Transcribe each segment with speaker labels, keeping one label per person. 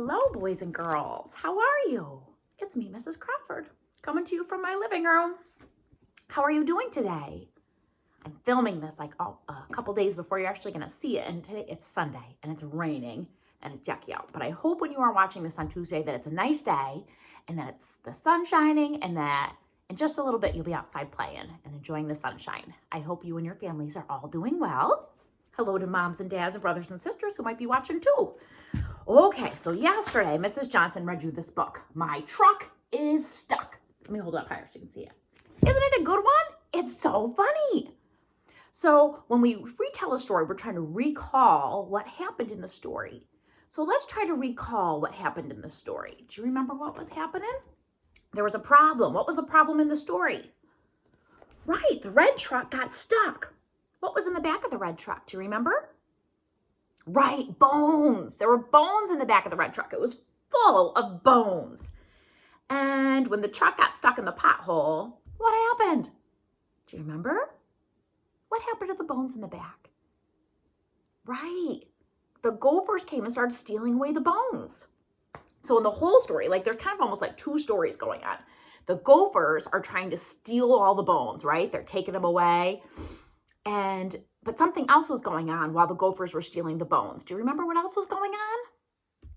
Speaker 1: Hello, boys and girls. How are you? It's me, Mrs. Crawford, coming to you from my living room. How are you doing today? I'm filming this like a couple days before you're actually going to see it. And today it's Sunday and it's raining and it's yucky out. But I hope when you are watching this on Tuesday that it's a nice day and that it's the sun shining and that in just a little bit you'll be outside playing and enjoying the sunshine. I hope you and your families are all doing well. Hello to moms and dads and brothers and sisters who might be watching too. Okay, so yesterday, Mrs. Johnson read you this book. My truck is stuck. Let me hold it up higher so you can see it. Isn't it a good one? It's so funny. So when we retell a story, we're trying to recall what happened in the story. So let's try to recall what happened in the story. Do you remember what was happening? There was a problem. What was the problem in the story? Right, the red truck got stuck. What was in the back of the red truck? Do you remember? Right, bones. There were bones in the back of the red truck. It was full of bones. And when the truck got stuck in the pothole, what happened? Do you remember? What happened to the bones in the back? Right. The gophers came and started stealing away the bones. So in the whole story, like there's kind of almost like two stories going on. The gophers are trying to steal all the bones, right? They're taking them away. But something else was going on while the gophers were stealing the bones. Do you remember what else was going on?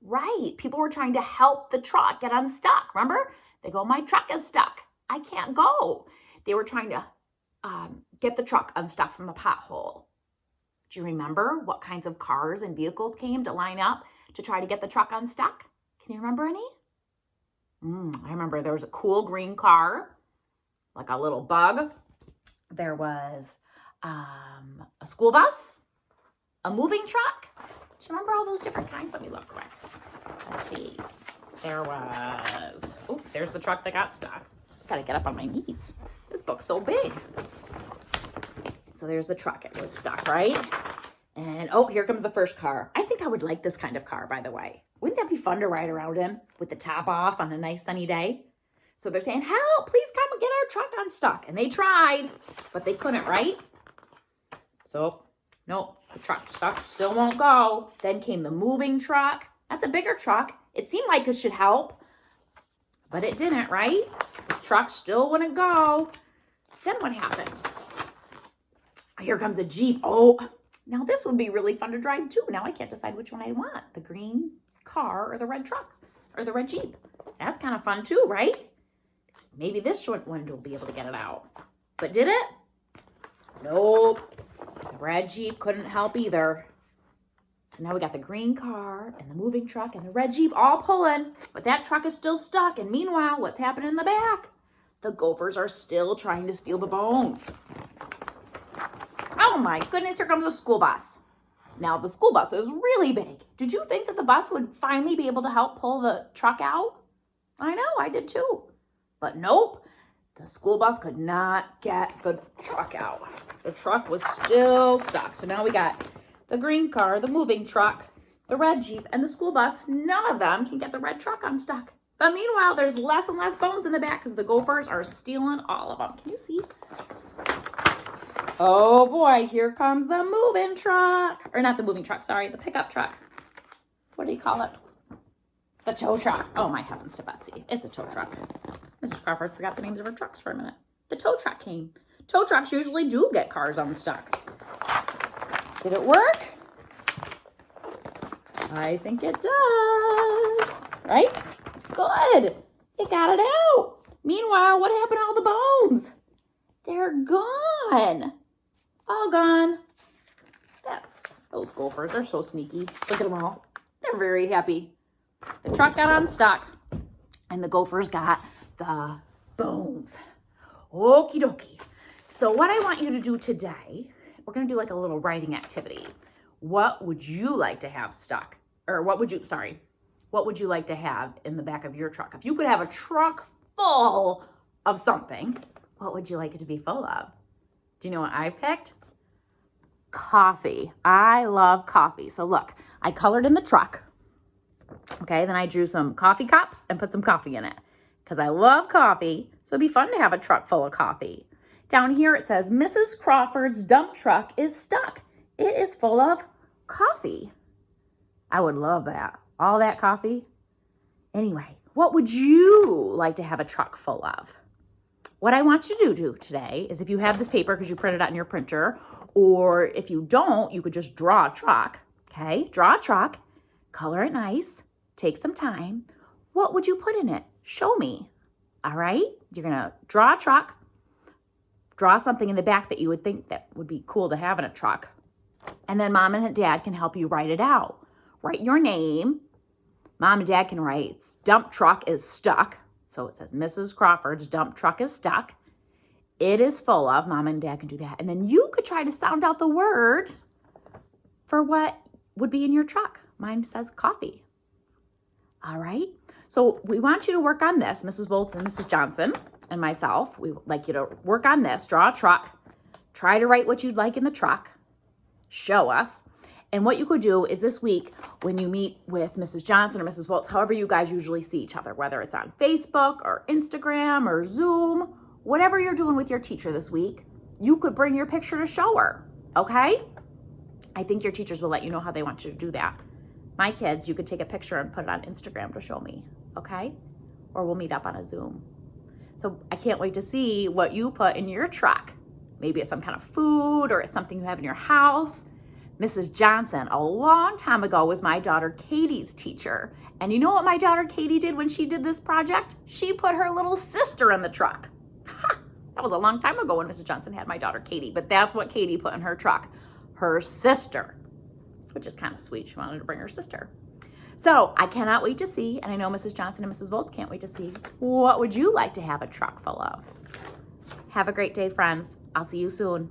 Speaker 1: Right. People were trying to help the truck get unstuck. Remember? They go, my truck is stuck. I can't go. They were trying to get the truck unstuck from the pothole. Do you remember what kinds of cars and vehicles came to line up to try to get the truck unstuck? Can you remember any? I remember there was a cool green car, like a little bug. There was a school bus, a moving truck. Do you remember all those different kinds? Let me look quick. Let's see. There was, there's the truck that got stuck. Gotta get up on my knees. This book's so big. So there's the truck. It was stuck, right? And here comes the first car. I think I would like this kind of car, by the way. Wouldn't that be fun to ride around in with the top off on a nice sunny day? So they're saying, help, please come and get our truck unstuck. And they tried, but they couldn't, right? So, nope, the truck stuck, still won't go. Then came the moving truck. That's a bigger truck. It seemed like it should help, but it didn't, right? The truck still wouldn't go. Then what happened? Here comes a Jeep. Now this would be really fun to drive too. Now I can't decide which one I want, the green car or the red truck or the red Jeep. That's kind of fun too, right? Maybe this short one will be able to get it out. But did it? Nope. The red Jeep couldn't help either. So now we got the green car and the moving truck and the red Jeep all pulling. But that truck is still stuck. And meanwhile, what's happening in the back? The gophers are still trying to steal the bones. Oh my goodness, here comes a school bus. Now the school bus is really big. Did you think that the bus would finally be able to help pull the truck out? I know, I did too. But nope, the school bus could not get the truck out. The truck was still stuck. So now we got the green car, the moving truck, the red Jeep, and the school bus. None of them can get the red truck unstuck. But meanwhile, there's less and less bones in the back because the gophers are stealing all of them. Can you see? Oh boy, here comes the moving truck. Or not the moving truck, sorry, the pickup truck. What do you call it? The tow truck. Oh my heavens to Betsy. It's a tow truck. Mrs. Crawford forgot the names of her trucks for a minute. The tow truck came. Tow trucks usually do get cars unstuck. Did it work? I think it does. Right? Good. It got it out. Meanwhile, what happened to all the bones? They're gone. All gone. Those gophers are so sneaky. Look at them all. They're very happy. The truck got unstuck and the gophers got the bones. Okie dokie. So what I want you to do today, we're going to do like a little writing activity. What would you like to have stuck? Or what would you like to have in the back of your truck? If you could have a truck full of something, what would you like it to be full of? Do you know what I picked? Coffee. I love coffee. So look, I colored in the truck. Okay, then I drew some coffee cups and put some coffee in it because I love coffee. So it'd be fun to have a truck full of coffee. Down here it says, Mrs. Crawford's dump truck is stuck. It is full of coffee. I would love that. All that coffee? Anyway, what would you like to have a truck full of? What I want you to do today is, if you have this paper because you printed it out in your printer, or if you don't, you could just draw a truck, okay? Draw a truck, color it nice, take some time. What would you put in it? Show me, all right? You're going to draw a truck, draw something in the back that you would think that would be cool to have in a truck, and then Mom and Dad can help you write it out. Write your name. Mom and Dad can write, dump truck is stuck. So it says, Mrs. Crawford's dump truck is stuck. It is full of. Mom and Dad can do that. And then you could try to sound out the words for what would be in your truck. Mine says coffee. All right. So we want you to work on this, Mrs. Volts and Mrs. Johnson and myself. We would like you to work on this. Draw a truck. Try to write what you'd like in the truck. Show us. And what you could do is, this week, when you meet with Mrs. Johnson or Mrs. Volts, however you guys usually see each other, whether it's on Facebook or Instagram or Zoom, whatever you're doing with your teacher this week, you could bring your picture to show her, okay? I think your teachers will let you know how they want you to do that. My kids, you could take a picture and put it on Instagram to show me, okay? Or we'll meet up on a Zoom. So I can't wait to see what you put in your truck. Maybe it's some kind of food, or it's something you have in your house. Mrs. Johnson, a long time ago, was my daughter Katie's teacher. And you know what my daughter Katie did when she did this project? She put her little sister in the truck. Ha! That was a long time ago when Mrs. Johnson had my daughter Katie, but that's what Katie put in her truck. Her sister, which is kind of sweet. She wanted to bring her sister. So I cannot wait to see, and I know Mrs. Johnson and Mrs. Volts can't wait to see, what would you like to have a truck full of? Have a great day, friends. I'll see you soon.